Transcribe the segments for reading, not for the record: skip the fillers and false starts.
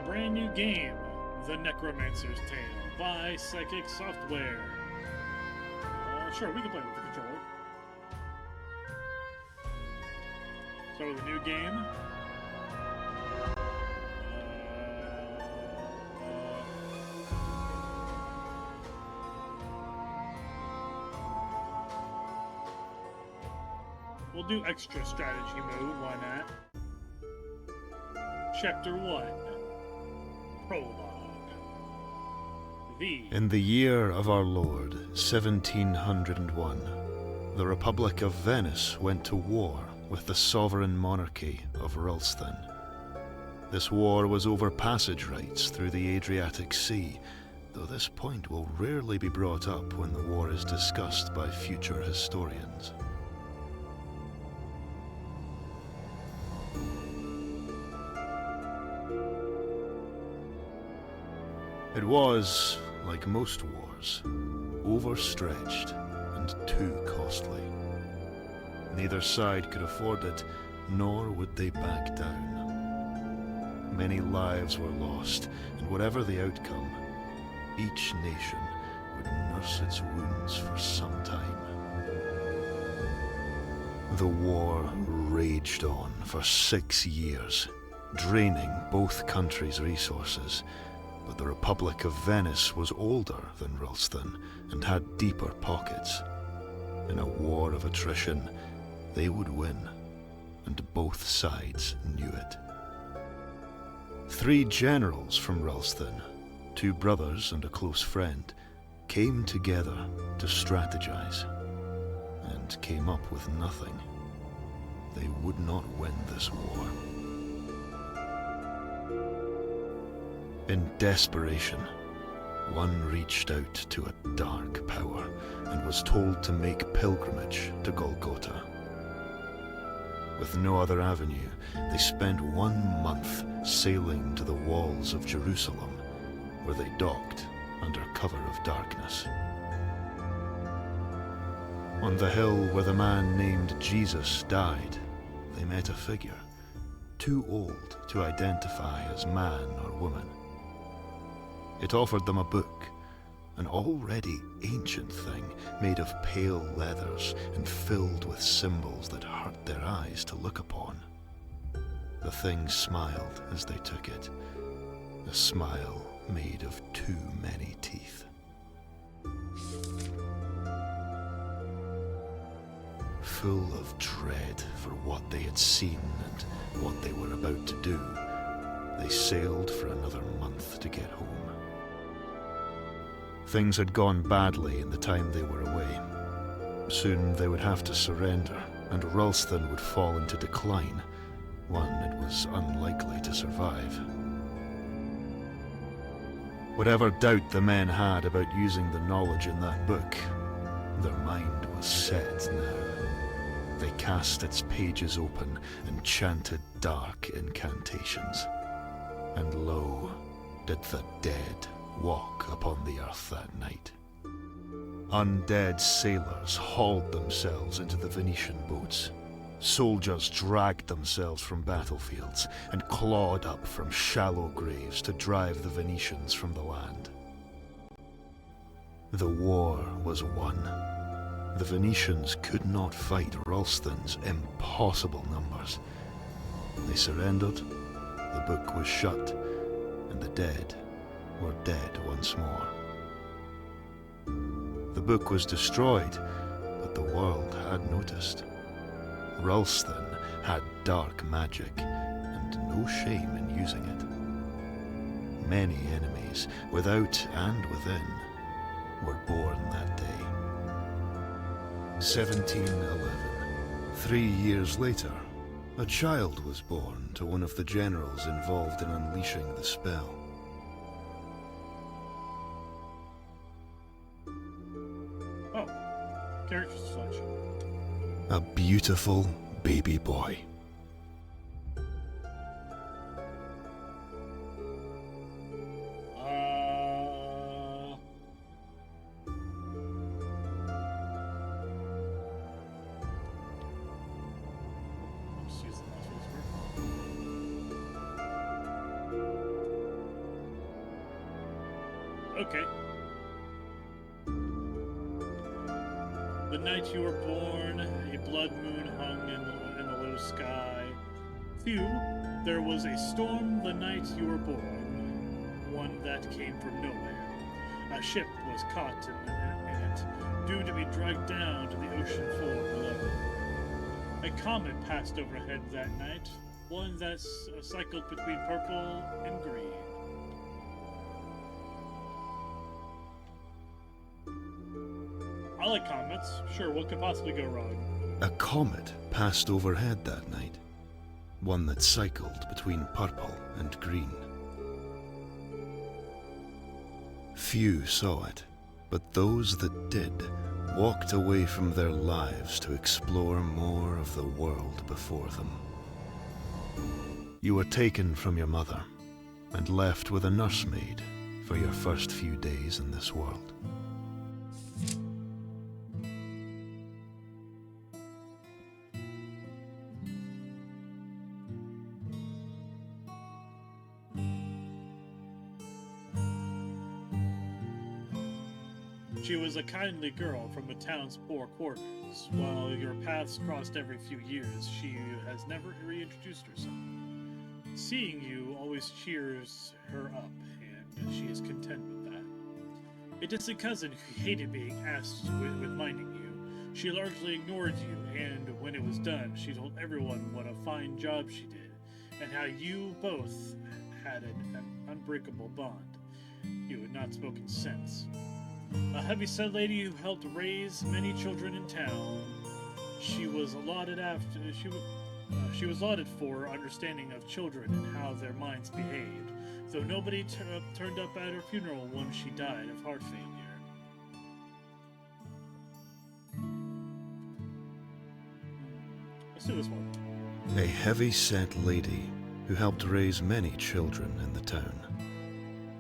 that brand new game, The Necromancer's Tale by Psychic Software. Sure, we can play with the controller. So with a new game. We'll do extra strategy mode, why not? Chapter 1. Prologue. In the year of our Lord, 1701, the Republic of Venice went to war with the sovereign monarchy of Ralston. This war was over passage rights through the Adriatic Sea, though this point will rarely be brought up when the war is discussed by future historians. It was, like most wars, overstretched and too costly. Neither side could afford it, nor would they back down. Many lives were lost, and whatever the outcome, each nation would nurse its wounds for some time. The war raged on for 6 years, draining both countries' resources. But the Republic of Venice was older than Ralston and had deeper pockets. In a war of attrition, they would win, and both sides knew it. 3 generals from Ralston, 2 brothers and a close friend, came together to strategize, and came up with nothing. They would not win this war. In desperation, one reached out to a dark power and was told to make pilgrimage to Golgotha. With no other avenue, they spent 1 month sailing to the walls of Jerusalem, where they docked under cover of darkness. On the hill where the man named Jesus died, they met a figure, too old to identify as man or woman. It offered them a book, an already ancient thing made of pale leathers and filled with symbols that hurt their eyes to look upon. The thing smiled as they took it, a smile made of too many teeth. Full of dread for what they had seen and what they were about to do, they sailed for another month to get home. Things had gone badly in the time they were away. Soon they would have to surrender, and Ralston would fall into decline, one it was unlikely to survive. Whatever doubt the men had about using the knowledge in that book, their mind was set now. They cast its pages open and chanted dark incantations. And lo, did the dead walk upon the earth that night. Undead sailors hauled themselves into the Venetian boats. Soldiers dragged themselves from battlefields and clawed up from shallow graves to drive the Venetians from the land. The war was won. The Venetians could not fight Ralston's impossible numbers. They surrendered, the book was shut, and the dead were dead once more. The book was destroyed, but the world had noticed. Ralston had dark magic, and no shame in using it. Many enemies, without and within, were born that day. 1711. 3 years later, a child was born to one of the generals involved in unleashing the spell. Character selection. A beautiful baby boy. Okay. The night you were born, a blood moon hung in the low sky. Few, there was a storm the night you were born, one that came from nowhere. A ship was caught in it, due to be dragged down to the ocean floor below. A comet passed overhead that night, one that cycled between purple and green. I like comets. Sure, what could possibly go wrong? A comet passed overhead that night, one that cycled between purple and green. Few saw it, but those that did walked away from their lives to explore more of the world before them. You were taken from your mother and left with a nursemaid for your first few days in this world. She was a kindly girl from the town's poor quarters. While your paths crossed every few years, she has never reintroduced herself. Seeing you always cheers her up, and she is content with that. A distant cousin who hated being asked with minding you. She largely ignored you, and when it was done, she told everyone what a fine job she did, and how you both had an unbreakable bond. You had not spoken since. A heavy-set lady who helped raise many children in town. She was lauded for her understanding of children and how their minds behaved, though nobody turned up at her funeral when she died of heart failure. Let's do this one. A heavy-set lady who helped raise many children in the town.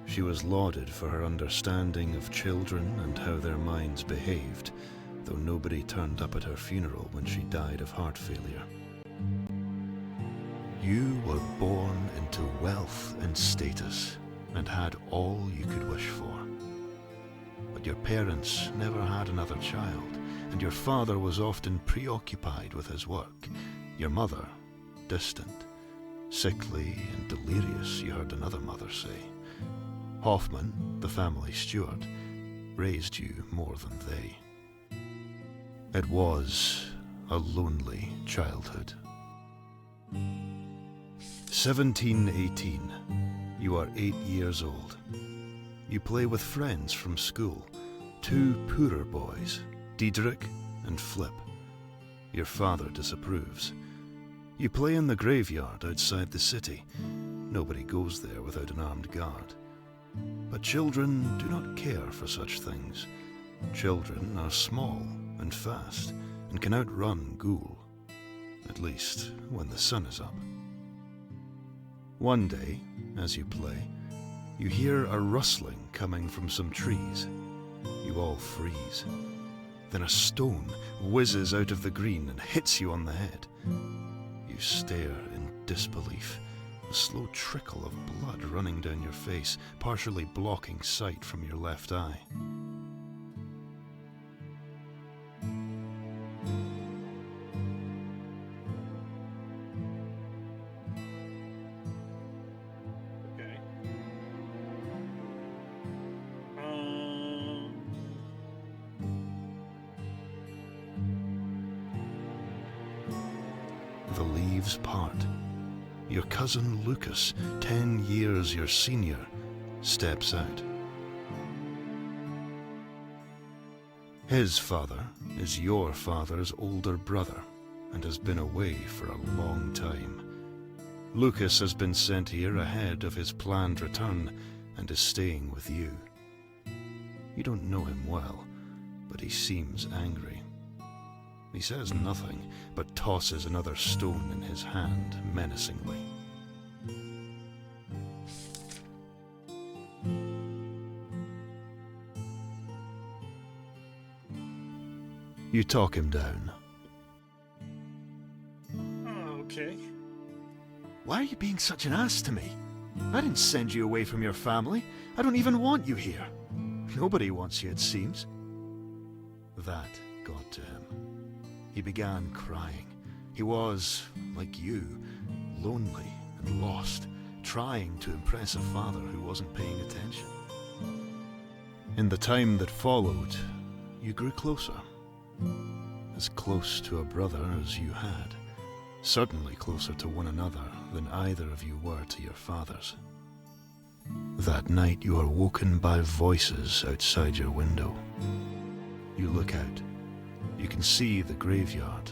She was lauded for her understanding of children and how their minds behaved, though nobody turned up at her funeral when she died of heart failure. You were born into wealth and status, and had all you could wish for. But your parents never had another child, and your father was often preoccupied with his work. Your mother, distant, sickly and delirious, you heard another mother say. Hoffman, the family steward, raised you more than they. It was a lonely childhood. 1718. You are 8 years old. You play with friends from school, 2 poorer boys, Diedrich and Flip. Your father disapproves. You play in the graveyard outside the city. Nobody goes there without an armed guard. But children do not care for such things. Children are small and fast and can outrun Ghoul, at least when the sun is up. One day, as you play, you hear a rustling coming from some trees. You all freeze. Then a stone whizzes out of the green and hits you on the head. You stare in disbelief. A slow trickle of blood running down your face, partially blocking sight from your left eye. Okay. The leaves part. Your cousin Lucas, 10 years your senior, steps out. His father is your father's older brother and has been away for a long time. Lucas has been sent here ahead of his planned return and is staying with you. You don't know him well, but he seems angry. He says nothing, but tosses another stone in his hand menacingly. You talk him down. Okay. Why are you being such an ass to me? I didn't send you away from your family. I don't even want you here. Nobody wants you, it seems. That got to him. He began crying. He was, like you, lonely and lost, trying to impress a father who wasn't paying attention. In the time that followed, you grew closer. As close to a brother as you had. Certainly closer to one another than either of you were to your fathers. That night you are woken by voices outside your window. You look out. You can see the graveyard,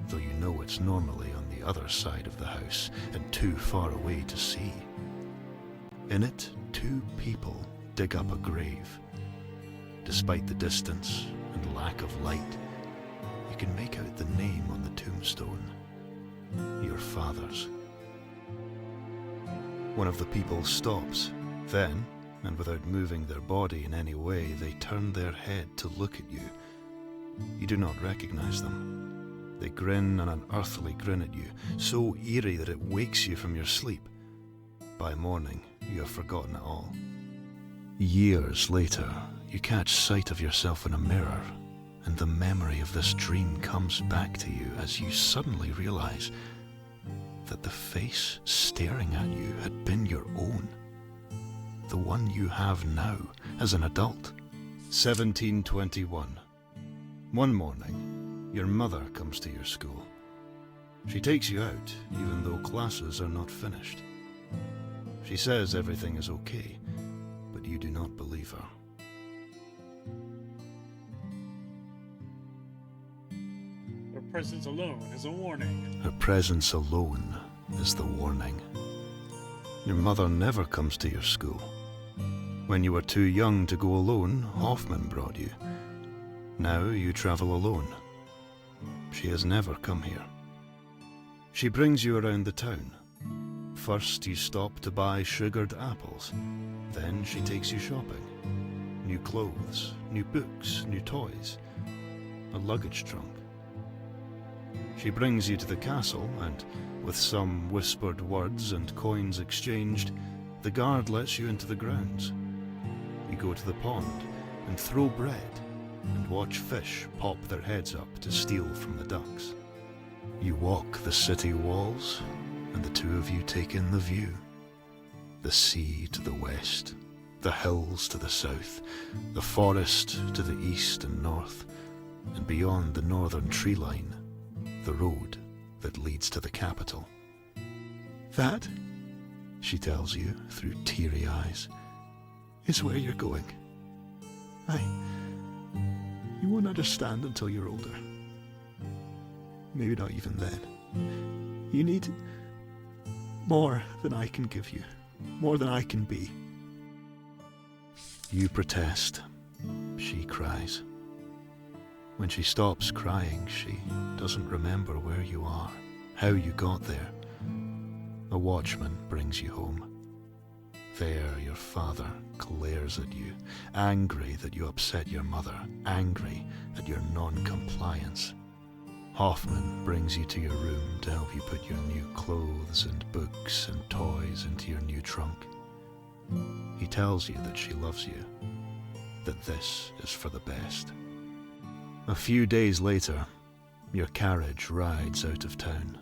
though you know it's normally on the other side of the house and too far away to see. In it, two people dig up a grave. Despite the distance and lack of light, you can make out the name on the tombstone. Your father's. One of the people stops. Then, and without moving their body in any way, they turn their head to look at you. You do not recognize them. They grin an unearthly grin at you, so eerie that it wakes you from your sleep. By morning, you have forgotten it all. Years later, you catch sight of yourself in a mirror, and the memory of this dream comes back to you as you suddenly realize that the face staring at you had been your own. The one you have now as an adult. 1721. One morning, your mother comes to your school. She takes you out, even though classes are not finished. She says everything is okay, but you do not believe her. Her presence alone is a warning. Her presence alone is the warning. Your mother never comes to your school. When you were too young to go alone, Hoffman brought you. Now you travel alone. She has never come here. She brings you around the town. First you stop to buy sugared apples. Then she takes you shopping. New clothes, new books, new toys. A luggage trunk. She brings you to the castle and, with some whispered words and coins exchanged, the guard lets you into the grounds. You go to the pond and throw bread and watch fish pop their heads up to steal from the ducks. You walk the city walls and the two of you take in the view. The sea to the west, the hills to the south, the forest to the east and north, and beyond the northern tree line, the road that leads to the capital. That, she tells you through teary eyes, is where you're going. You won't understand until you're older. Maybe not even then. You need more than I can give you, more than I can be. You protest. She cries. When she stops crying, she doesn't remember where you are, how you got there. A watchman brings you home. There your father glares at you, angry that you upset your mother, angry at your non-compliance. Hoffman brings you to your room to help you put your new clothes and books and toys into your new trunk. He tells you that she loves you, that this is for the best. A few days later, your carriage rides out of town.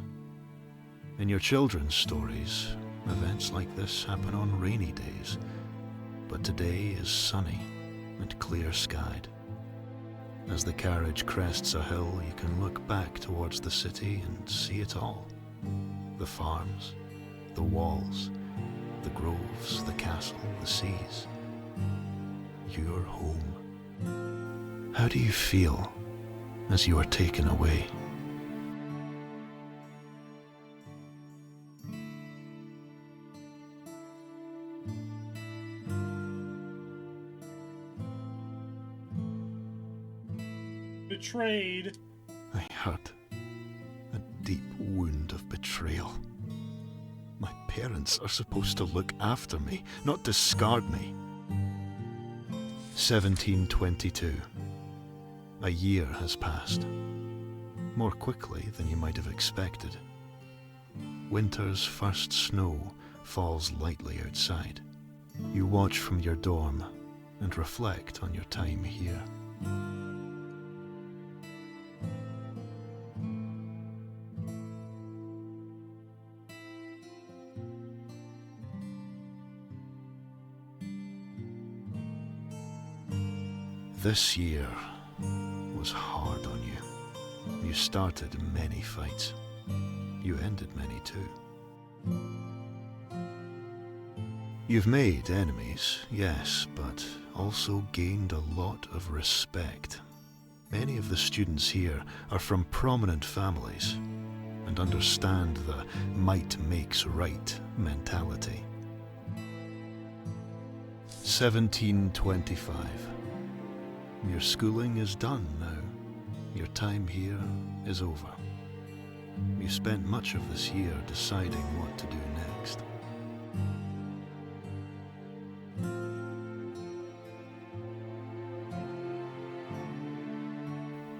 In your children's stories, events like this happen on rainy days, but today is sunny and clear-skied. As the carriage crests a hill, you can look back towards the city and see it all. The farms, the walls, the groves, the castle, the seas. You're home. How do you feel as you are taken away? Betrayed. I hurt. A deep wound of betrayal. My parents are supposed to look after me, not discard me. 1722. A year has passed. More quickly than you might have expected. Winter's first snow falls lightly outside. You watch from your dorm and reflect on your time here. This year was hard on you. You started many fights. You ended many too. You've made enemies, yes, but also gained a lot of respect. Many of the students here are from prominent families and understand the might makes right mentality. 1725. Your schooling is done now. Your time here is over. You spent much of this year deciding what to do next.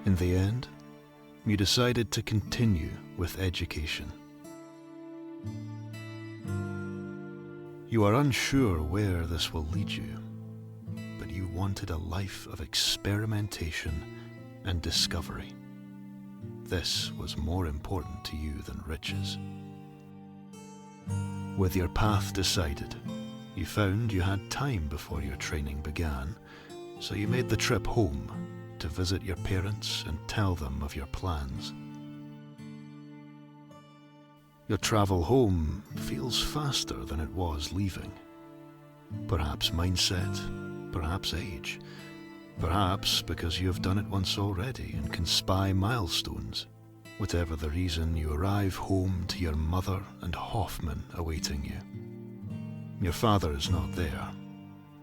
In the end, you decided to continue with education. You are unsure where this will lead you, but you wanted a life of experimentation and discovery. This was more important to you than riches. With your path decided, you found you had time before your training began, so you made the trip home to visit your parents and tell them of your plans. Your travel home feels faster than it was leaving. Perhaps mindset, perhaps age, perhaps because you have done it once already and can spy milestones. Whatever the reason, you arrive home to your mother and Hoffman awaiting you. Your father is not there,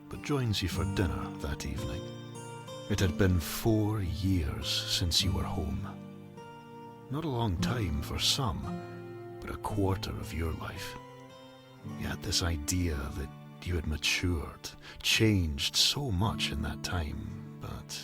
but joins you for dinner that evening. It had been 4 years since you were home. Not a long time for some, but a quarter of your life. You had this idea that you had matured, changed so much in that time, but...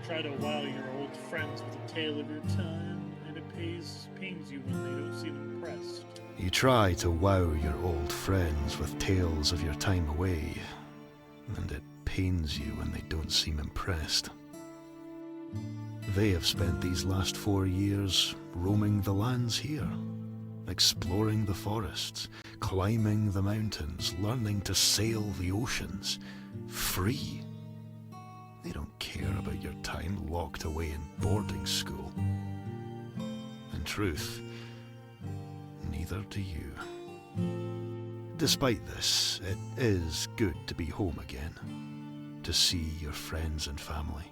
Try to wow your old friends with a tale of your time, and it pains you when they don't seem impressed. You try to wow your old friends with tales of your time away, and it pains you when they don't seem impressed. They have spent these last 4 years roaming the lands here, exploring the forests, climbing the mountains, learning to sail the oceans, free. They don't care about your time locked away in boarding school. In truth, neither do you. Despite this, it is good to be home again, to see your friends and family.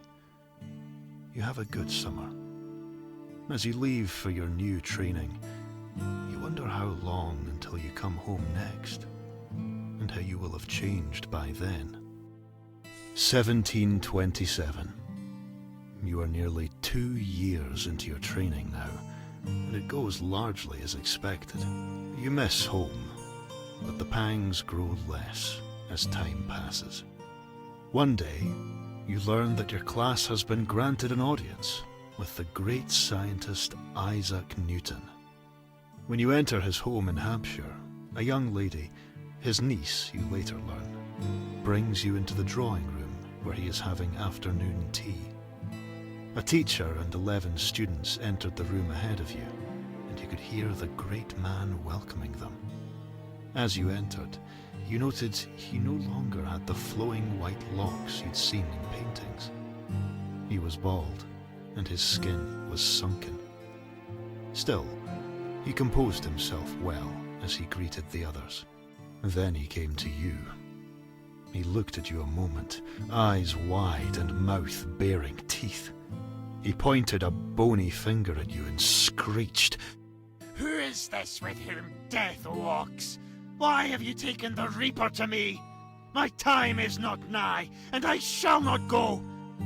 You have a good summer. As you leave for your new training, you wonder how long until you come home next, and how you will have changed by then. 1727. You are nearly 2 years into your training now, and it goes largely as expected. You miss home, but the pangs grow less as time passes. One day, you learn that your class has been granted an audience with the great scientist Isaac Newton. When you enter his home in Hampshire, a young lady, his niece you later learn, brings you into the drawing room where he is having afternoon tea. A teacher and 11 students entered the room ahead of you, and you could hear the great man welcoming them. As you entered, you noted he no longer had the flowing white locks you'd seen in paintings. He was bald, and his skin was sunken. Still, he composed himself well as he greeted the others. Then he came to you. He looked at you a moment, eyes wide and mouth baring teeth. He pointed a bony finger at you and screeched, Who is this with whom death walks? Why have you taken the Reaper to me? My time is not nigh, and I shall not go.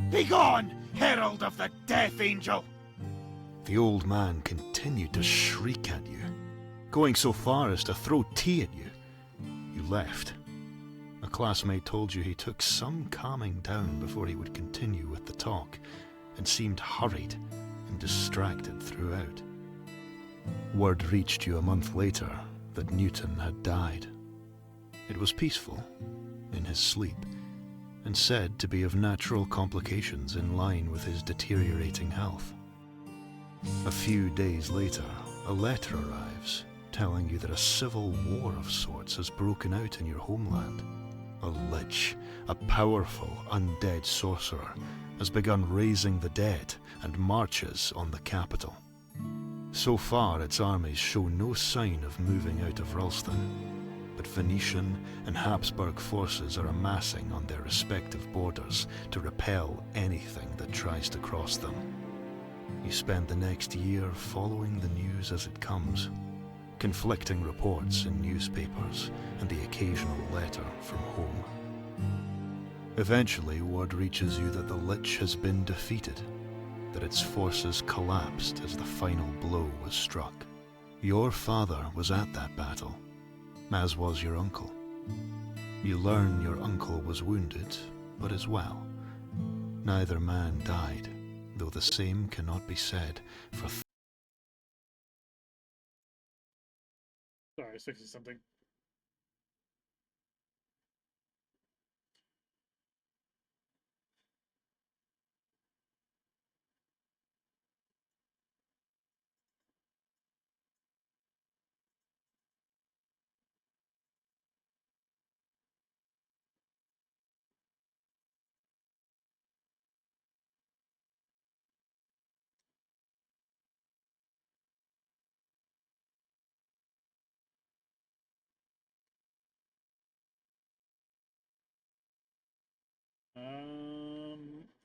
Begone, herald of the Death Angel! The old man continued to shriek at you, going so far as to throw tea at you. You left, A classmate told you he took some calming down before he would continue with the talk, and seemed hurried and distracted throughout. Word reached you a month later that Newton had died. It was peaceful, in his sleep, and said to be of natural complications in line with his deteriorating health. A few days later, a letter arrives telling you that a civil war of sorts has broken out in your homeland. A lich, a powerful undead sorcerer, has begun raising the dead and marches on the capital. So far, its armies show no sign of moving out of Ralston, but Venetian and Habsburg forces are amassing on their respective borders to repel anything that tries to cross them. You spend the next year following the news as it comes, conflicting reports in newspapers and the occasional letter from home. Eventually, word reaches you that the Lich has been defeated, that its forces collapsed as the final blow was struck. Your father was at that battle, as was your uncle. You learn your uncle was wounded, but is well. Neither man died, though the same cannot be said for Sorry, I was fixing something.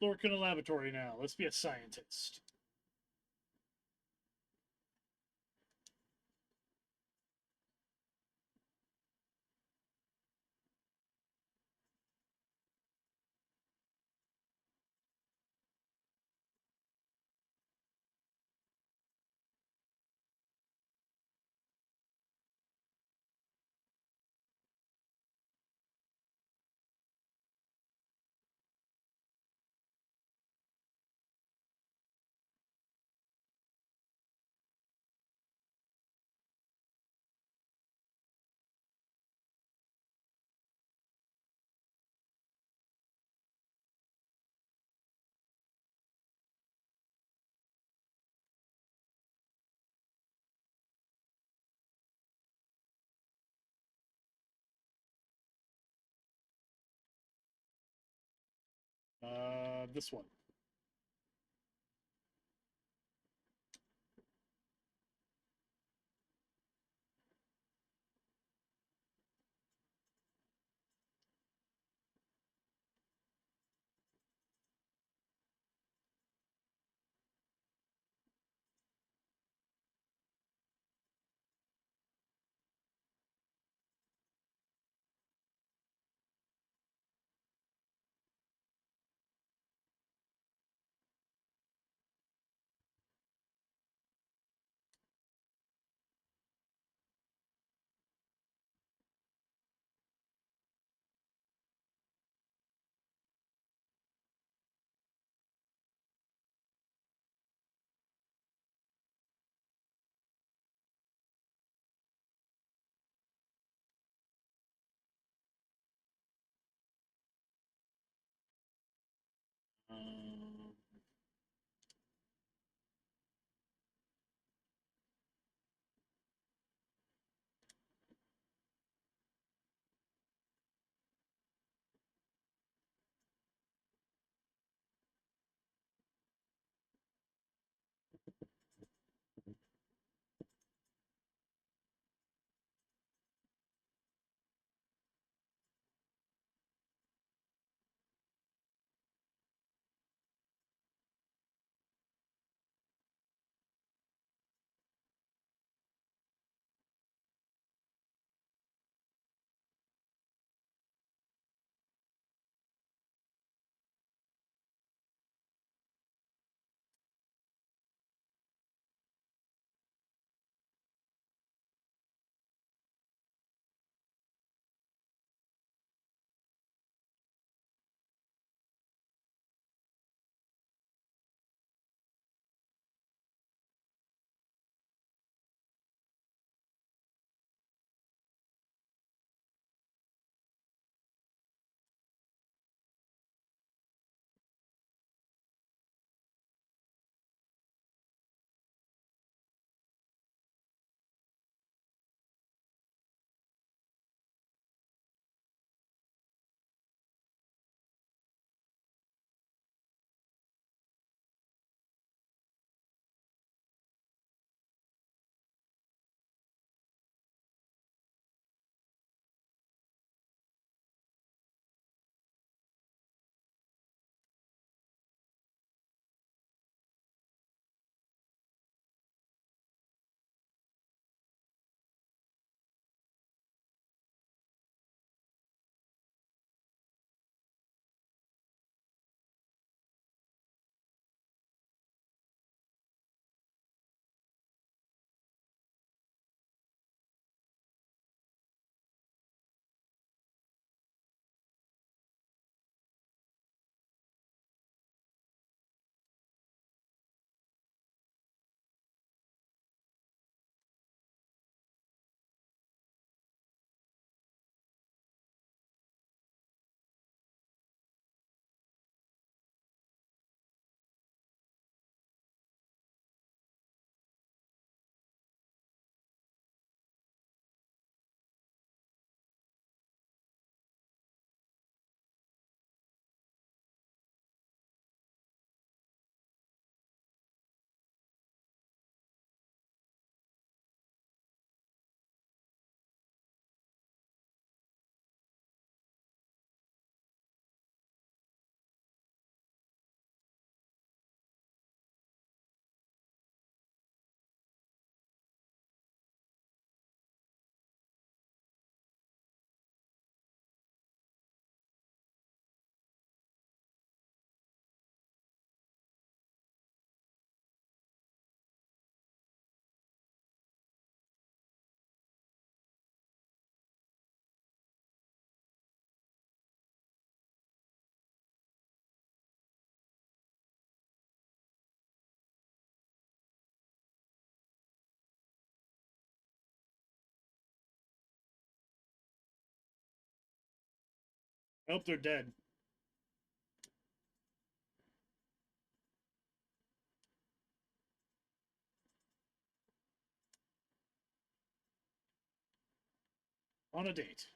Work in a laboratory now. Let's be a scientist. This one. Um, I hope they're dead. On a date.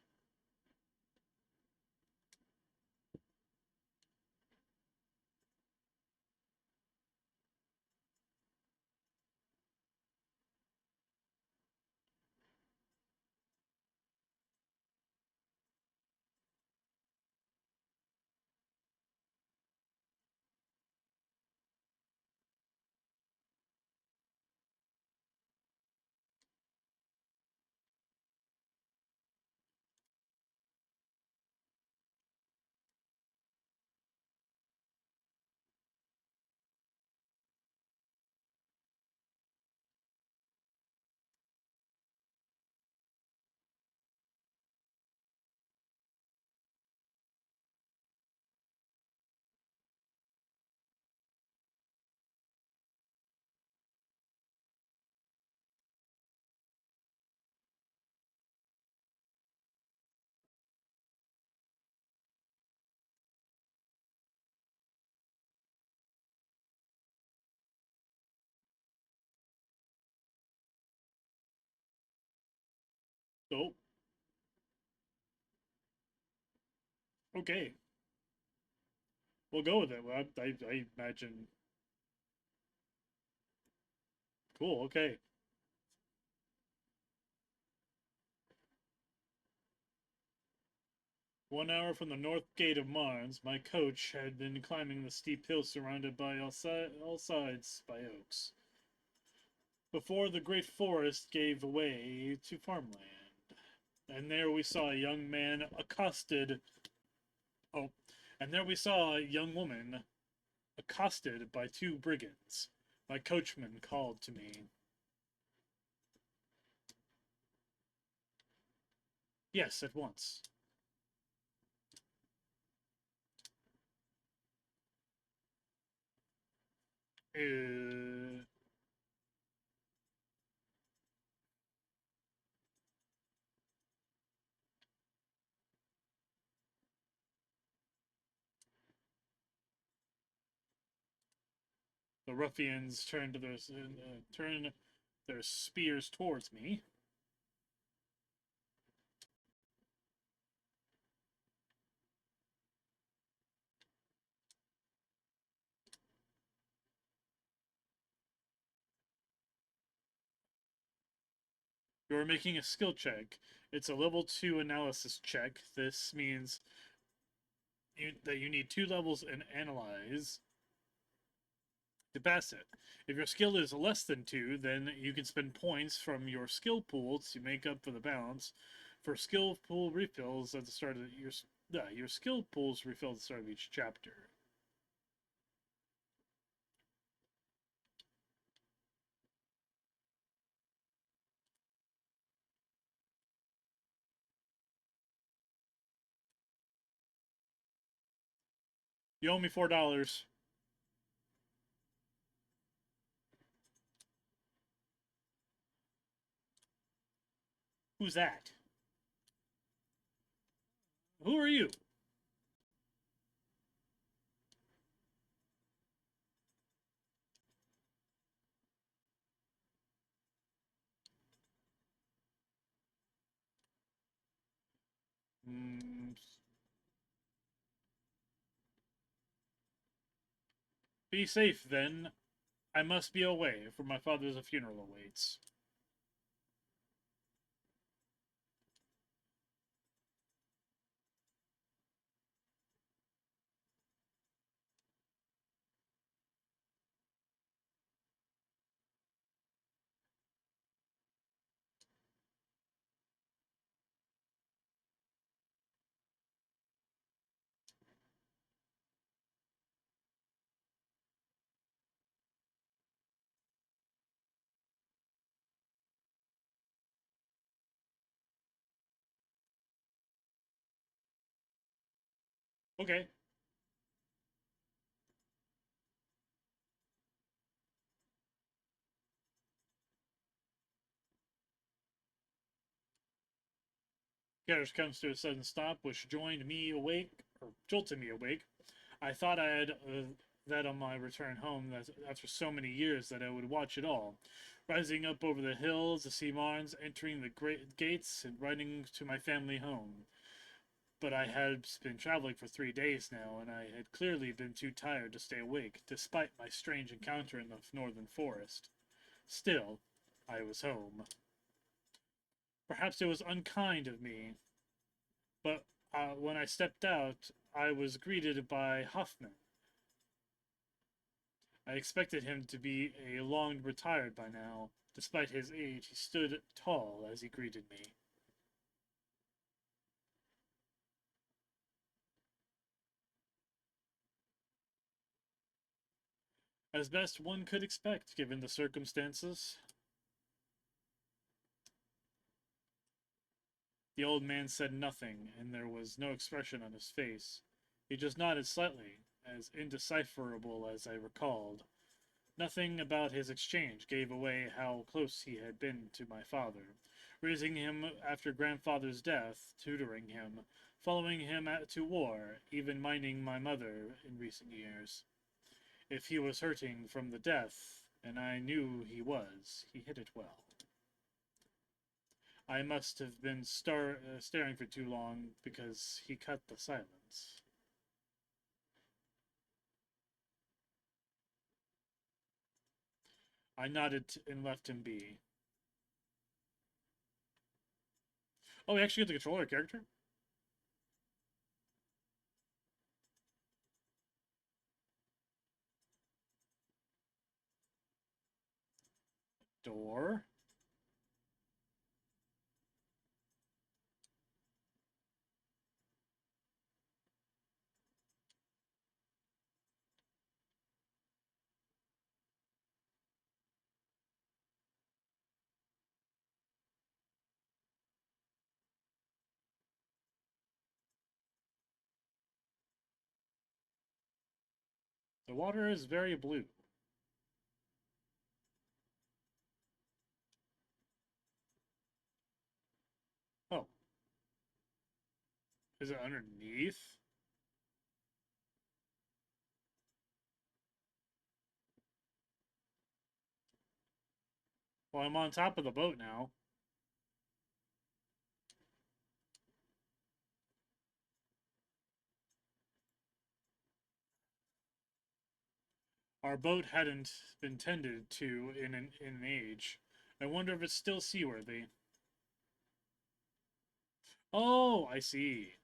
So, okay. We'll go with it. I imagine. Cool, okay. 1 hour from the north gate of Mars, my coach had been climbing the steep hill surrounded by all sides by oaks. Before the great forest gave way to farmland. And there we saw a young man accosted. Oh, and there we saw a young woman accosted by two brigands. My coachman called to me. Yes, at once. Uh, the ruffians turn their spears towards me. You're making a skill check. It's a level 2 analysis check. This means that you need 2 levels in analyze to pass it. If your skill is less than 2, then you can spend points from your skill pool to make up for the balance. For skill pool refills at the start of your skill pools refill at the start of each chapter. You owe me $4. Who's that? Who are you? Mm, be safe then. I must be away, for my father's funeral awaits. Okay. Carriage comes to a sudden stop, which joined me awake, or jolted me awake. I thought I had that on my return home, that after so many years that I would watch it all, rising up over the hills, the sea marns, entering the great gates, and riding to my family home. But I had been traveling for 3 days now, and I had clearly been too tired to stay awake, despite my strange encounter in the northern forest. Still, I was home. Perhaps it was unkind of me, but when I stepped out, I was greeted by Huffman. I expected him to be a long retired by now. Despite his age, he stood tall as he greeted me. As best one could expect, given the circumstances. The old man said nothing, and there was no expression on his face. He just nodded slightly, as indecipherable as I recalled. Nothing about his exchange gave away how close he had been to my father, raising him after grandfather's death, tutoring him, following him to war, even minding my mother in recent years. If he was hurting from the death, and I knew he was, he hid it well. I must have been staring for too long, because he cut the silence. I nodded and left him be. Oh, we actually get to control our character? Door? The water is very blue. Oh, is it underneath? Well, I'm on top of the boat now. Our boat hadn't been tended to in an age. I wonder if it's still seaworthy. Oh, I see.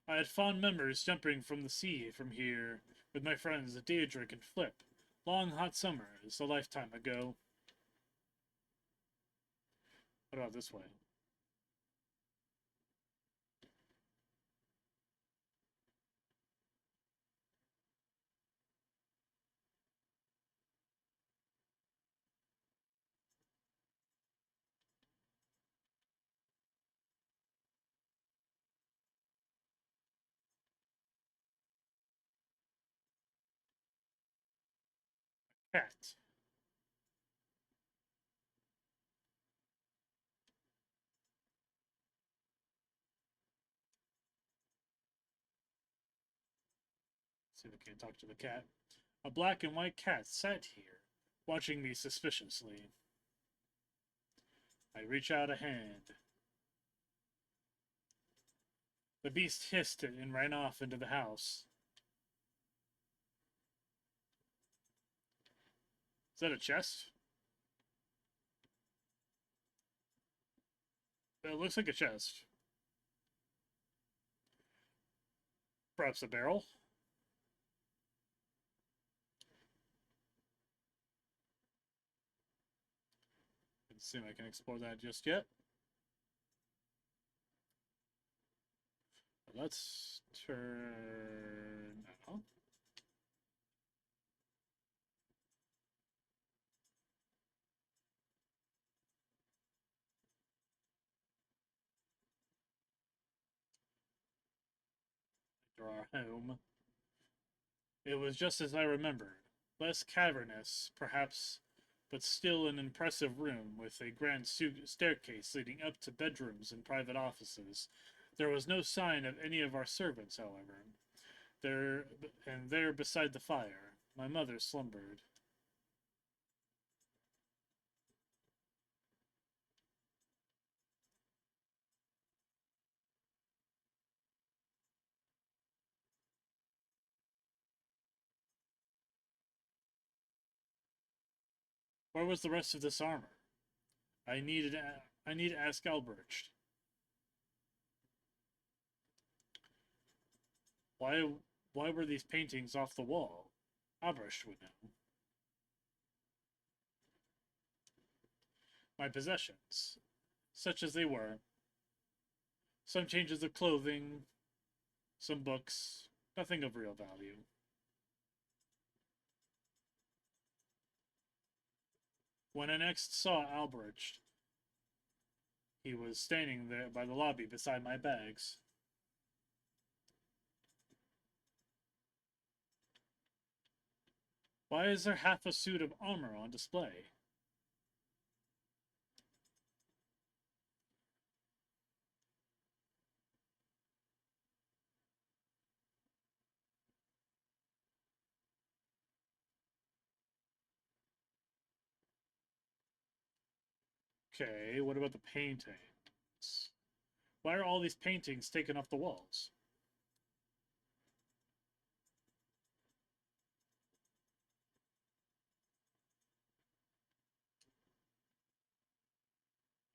I had fond memories jumping from the sea from here with my friends Daedric and Flip. Long hot summers, a lifetime ago. What about this way? Cat. See if we can talk to the cat. A black and white cat sat here, watching me suspiciously. I reach out a hand. The beast hissed it and ran off into the house. Is that a chest? It looks like a chest. Perhaps a barrel? Let's see if I can explore that just yet. Let's turn. Oh. To our home. It was just as I remembered. Less cavernous, perhaps but still an impressive room with a grand staircase leading up to bedrooms and private offices. There was no sign of any of our servants, however. There beside the fire, my mother slumbered. Where was the rest of this armor? I need to ask Albrecht. Why why were these paintings off the wall? Albrecht would know. My possessions, such as they were, some changes of clothing, some books, nothing of real value. When I next saw Albrecht, he was standing there by the lobby beside my bags. Why is there half a suit of armor on display? Okay, what about the paintings? Why are all these paintings taken off the walls?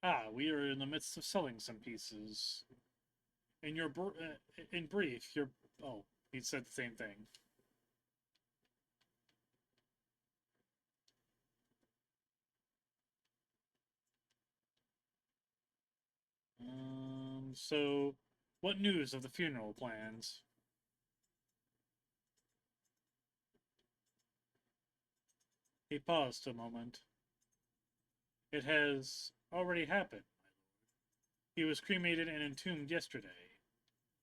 Ah, we are in the midst of selling some pieces. In brief, your oh, he said the same thing. So, what news of the funeral plans? He paused a moment. It has already happened. He was cremated and entombed yesterday.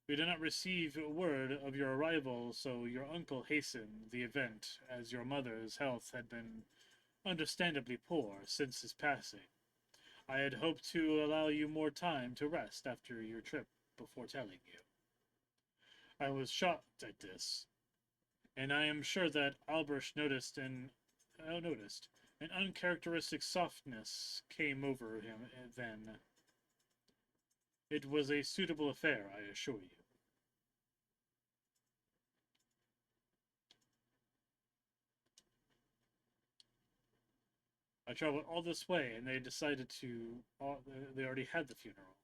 We did not receive word of your arrival, so your uncle hastened the event, as your mother's health had been understandably poor since his passing. I had hoped to allow you more time to rest after your trip before telling you. I was shocked at this, and I am sure that Albrecht noticed an uncharacteristic softness came over him then. It was a suitable affair, I assure you. I traveled all this way, and they decided to. They already had the funeral.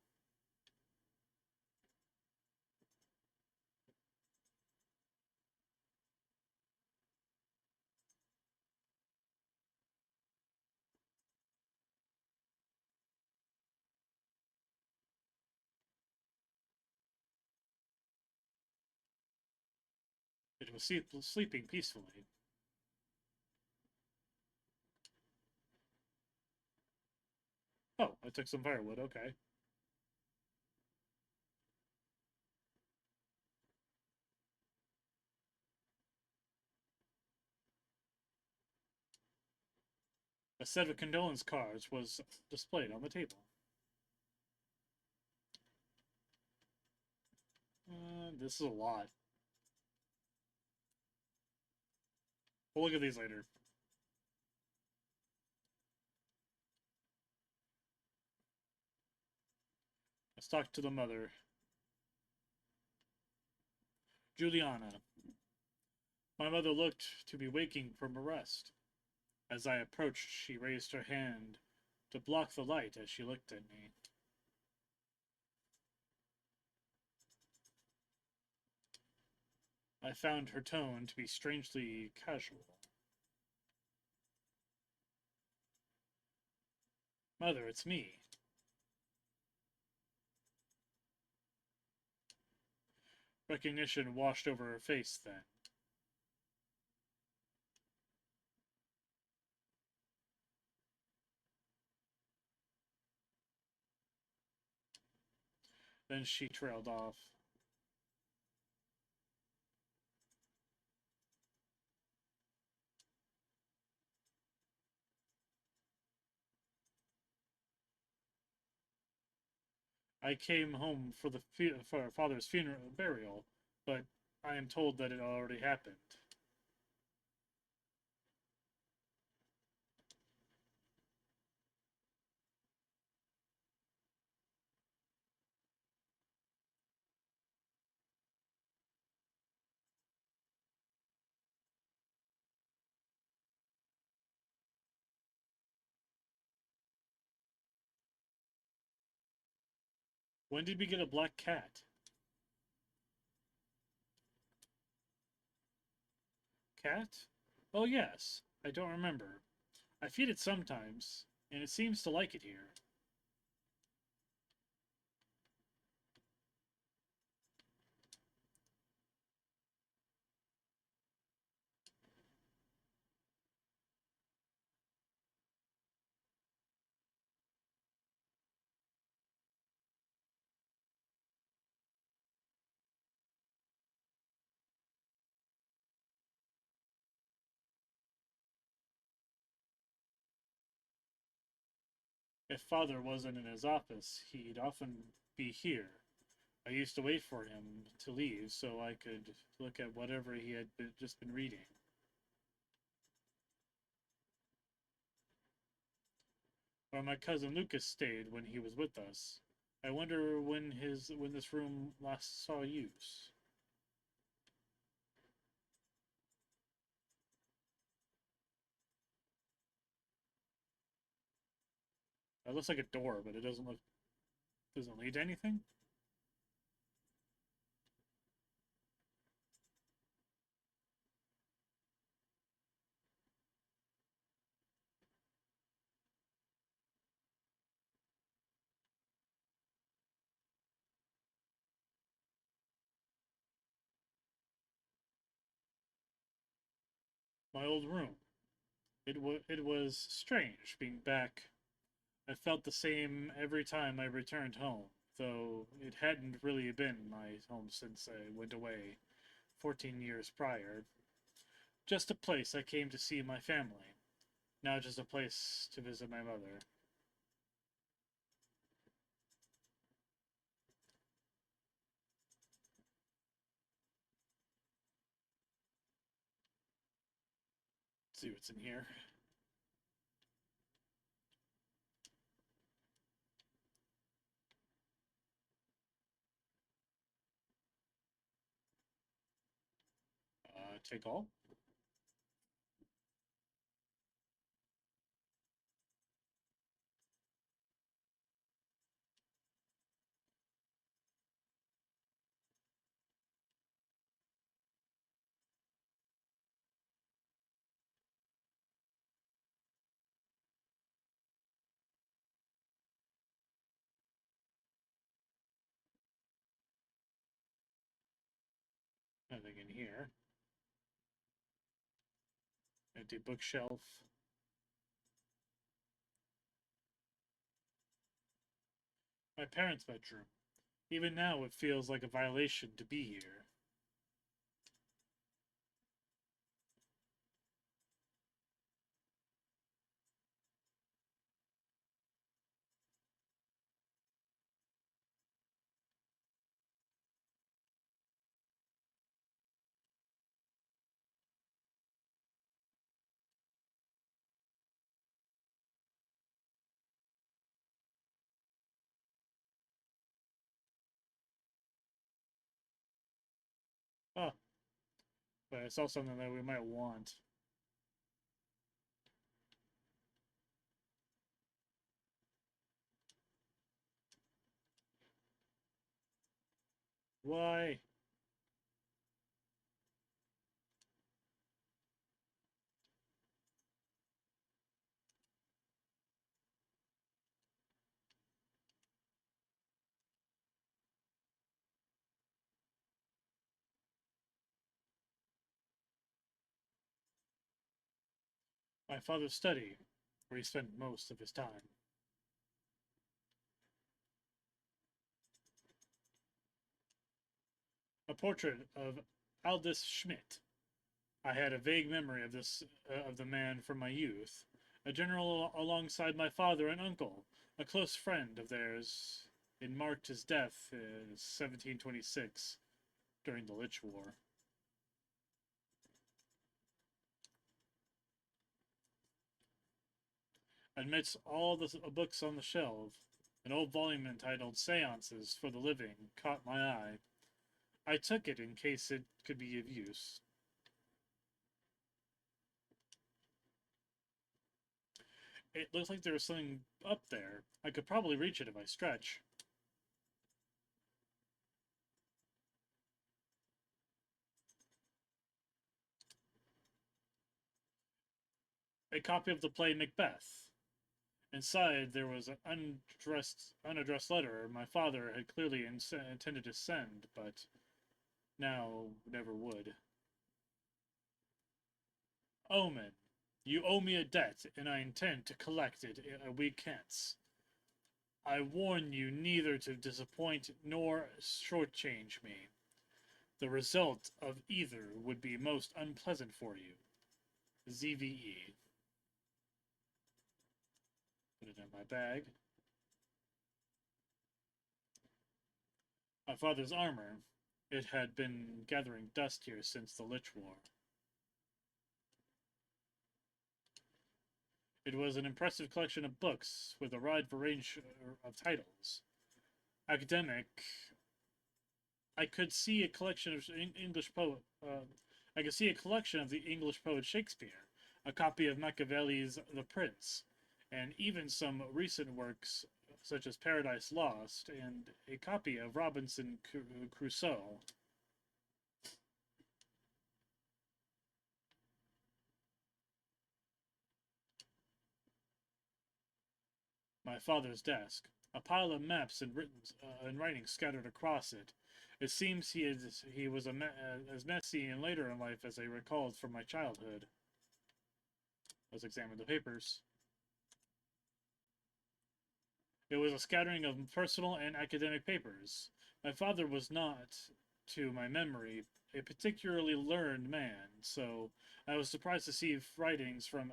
It was sleeping peacefully. Oh, I took some firewood. Okay. A set of condolence cards was displayed on the table. This is a lot. We'll look at these later. Let's talk to the mother. Juliana. My mother looked to be waking from a rest. As I approached, she raised her hand to block the light as she looked at me. I found her tone to be strangely casual. Mother, it's me. Recognition washed over her face then. Then she trailed off. I came home for for our father's funeral burial, but I am told that it already happened. When did we get a black cat? Cat? Oh, yes. I don't remember. I feed it sometimes, and it seems to like it here. If father wasn't in his office, he'd often be here. I used to wait for him to leave so I could look at whatever he had just been reading. Or my cousin Lucas stayed when he was with us. I wonder when this room last saw use. That looks like a door, but it doesn't lead to anything. My old room. It was strange being back. I felt the same every time I returned home, though it hadn't really been my home since I went away 14 years prior. Just a place I came to see my family, now just a place to visit my mother. Let's see what's in here. Take all. Nothing in here. Empty bookshelf. My parents' bedroom. Even now, it feels like a violation to be here. Oh, but it's also something that we might want. Why? My father's study, where he spent most of his time. A portrait of Aldous Schmidt. I had a vague memory of of the man from my youth, a general alongside my father and uncle, a close friend of theirs. It marked his death in 1726 during the Lich War. Amidst all the books on the shelf, an old volume entitled Seances for the Living caught my eye. I took it in case it could be of use. It looks like there was something up there. I could probably reach it if I stretch. A copy of the play Macbeth. Inside there was an unaddressed letter my father had clearly intended to send, but now never would. Omen, you owe me a debt, and I intend to collect it a week hence. I warn you neither to disappoint nor shortchange me. The result of either would be most unpleasant for you. ZVE. Put it in my bag. My father's armor. It had been gathering dust here since the Lich War. It was an impressive collection of books with a wide range of titles. Academic. I could see a collection of English poet. I could see a collection of the English poet Shakespeare, a copy of Machiavelli's *The Prince*, and even some recent works such as *Paradise Lost* and a copy of Robinson Crusoe. My father's desk, a pile of maps and writing scattered across it. It seems he was as messy and later in life as I recalled from my childhood. Let's examine the papers. It was a scattering of personal and academic papers. My father was not, to my memory, a particularly learned man, so I was surprised to see writings from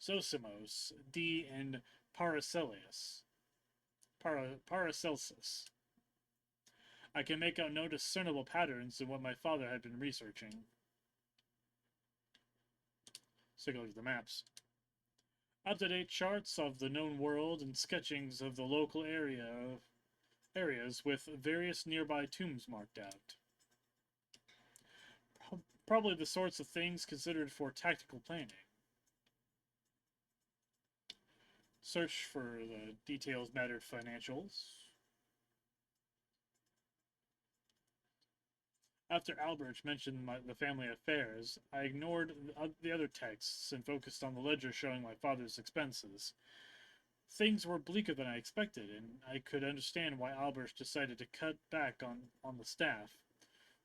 Zosimos, D, and Paracelsus. Paracelsus. I can make out no discernible patterns in what my father had been researching. Let's take a look at the maps. Up-to-date charts of the known world and sketchings of the local areas with various nearby tombs marked out. Probably the sorts of things considered for tactical planning. Search for the details mattered financials. After Albert mentioned the family affairs, I ignored the other texts and focused on the ledger showing my father's expenses. Things were bleaker than I expected, and I could understand why Albert decided to cut back on the staff.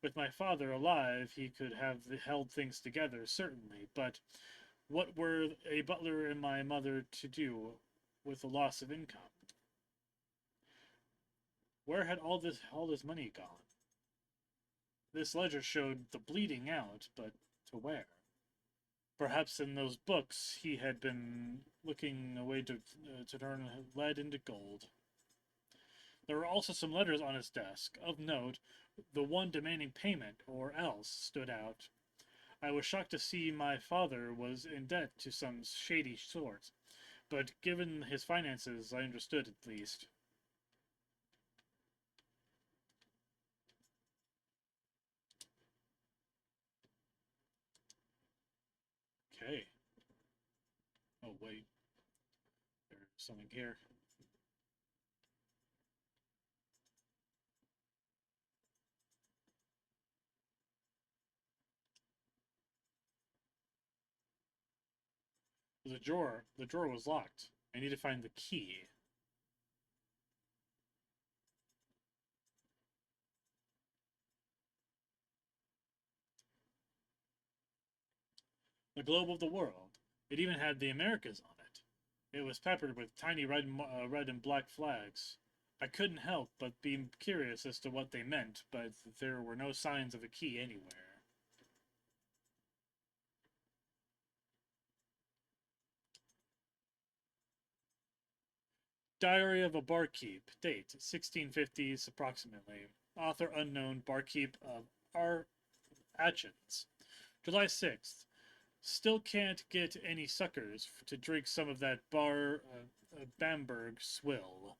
With my father alive, he could have held things together, certainly, but what were a butler and my mother to do with the loss of income? Where had all this money gone? This ledger showed the bleeding out, but to where? Perhaps in those books he had been looking a way to turn lead into gold. There were also some letters on his desk. Of note, the one demanding payment, or else, stood out. I was shocked to see my father was in debt to some shady sort, but given his finances, I understood at least. Okay. Oh, wait. There's something here. There's a drawer. The drawer was locked. I need to find the key. The globe of the world. It even had the Americas on it. It was peppered with tiny red and black flags. I couldn't help but be curious as to what they meant, but there were no signs of a key anywhere. Diary of a Barkeep. Date 1650s approximately. Author unknown. Barkeep of Atchins. July 6th. Still can't get any suckers to drink some of that Bamberg swill.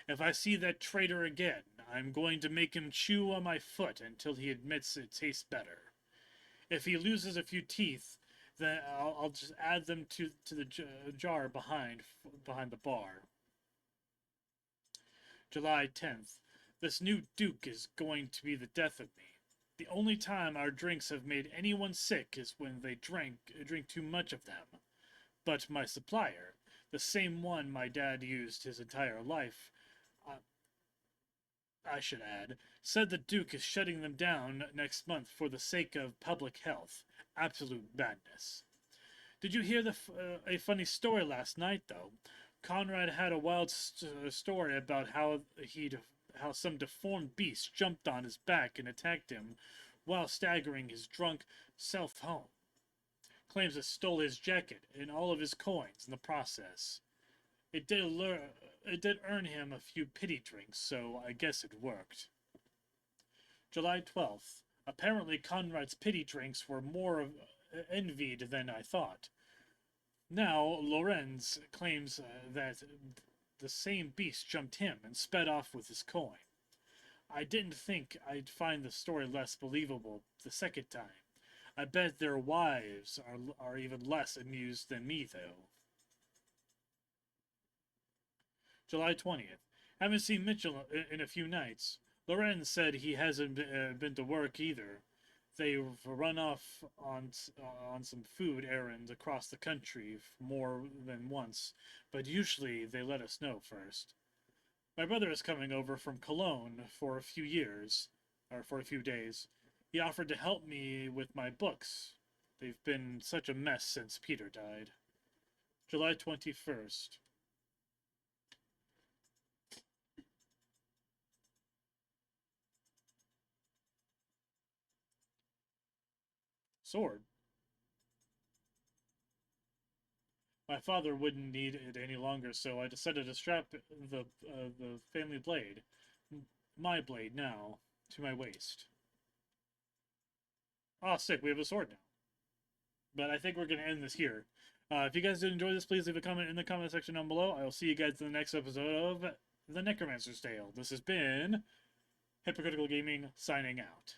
If I see that traitor again, I'm going to make him chew on my foot until he admits it tastes better. If he loses a few teeth, then I'll just add them to the jar behind the bar. July 10th. This new Duke is going to be the death of me. The only time our drinks have made anyone sick is when they drink too much of them. But my supplier, the same one my dad used his entire life, I should add, said the Duke is shutting them down next month for the sake of public health. Absolute madness. Did you hear a funny story last night, though? Conrad had a wild story about how some deformed beast jumped on his back and attacked him while staggering his drunk self home. Claims it stole his jacket and all of his coins in the process. It did earn him a few pity drinks, so I guess it worked. July 12th. Apparently Conrad's pity drinks were more envied than I thought. Now Lorenz claims that the same beast jumped him and sped off with his coin. I didn't think I'd find the story less believable the second time. I bet their wives are even less amused than me, though. July 20th. Haven't seen Mitchell in a few nights. Lorenz said he hasn't been to work either. They've run off on some food errands across the country more than once, but usually they let us know first. My brother is coming over from Cologne for a few days. He offered to help me with my books. They've been such a mess since Peter died. July 21st. Sword. My father wouldn't need it any longer, so I decided to strap the family blade, my blade now, to my waist. Oh, sick, we have a sword now. But I think we're going to end this here. If you guys did enjoy this, please leave a comment in the comment section down below. I will see you guys in the next episode of The Necromancer's Tale. This has been Hypocritical Gaming, signing out.